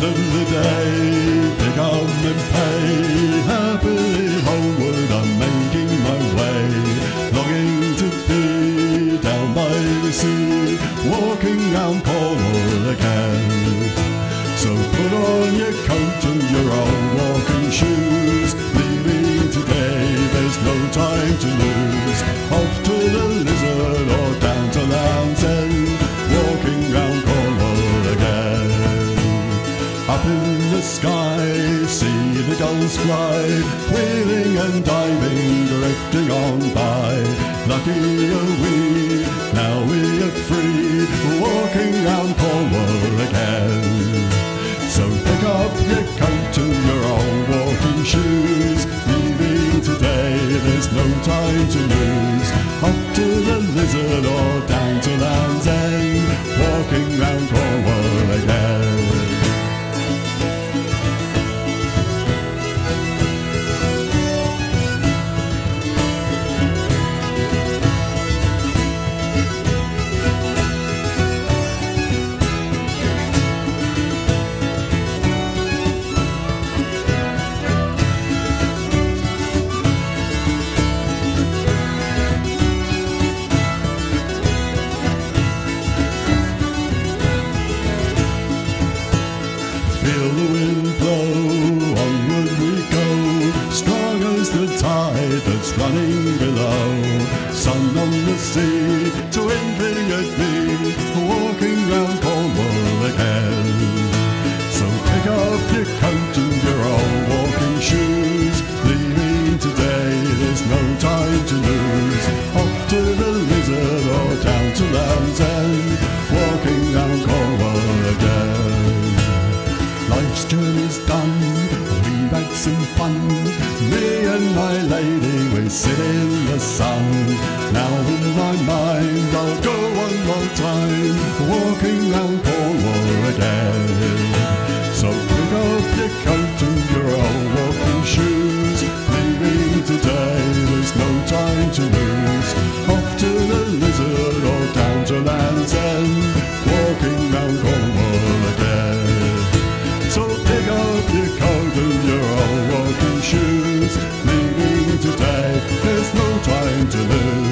of the day, pick up and pay. Happily homeward I'm making my way, longing to be down by the sea, walking round Cornwall again. So put on your coat and your old walking shoes, leaving today, there's no time to lose. Off to the Lizard or down to Land's End, walking round Cornwall again. Up in the sky, see the gulls fly, wheeling and diving, drifting on by. Lucky are we, now we are free, walking round Cornwall again. So pick up your coat and your old walking shoes, leaving today, there's no time to lose. Off to the Lizard or down to Land's End, walking round Cornwall again. Feel the wind blow, onward we go, strong as the tide that's running below. Sun on the sea, twinkling at me, walking round Cornwall again. So pick up your coat and your old walking shoes, leaving today, there's no time to lose. Off to the Lizard or down to Land's End, walking round Cornwall again. Life's journey's done, we've had some fun. Me and my lady, we sit in the sun. Now in my mind, I'll go one more time, walking round Cornwall again. So pick up your coat and your old walking shoes, leaving today, there's no time to lose. Off to the Lizard or down to Land's End, walking round Cornwall again. So pick up your coat and your old walking shoes, leaving today, there's no time to lose.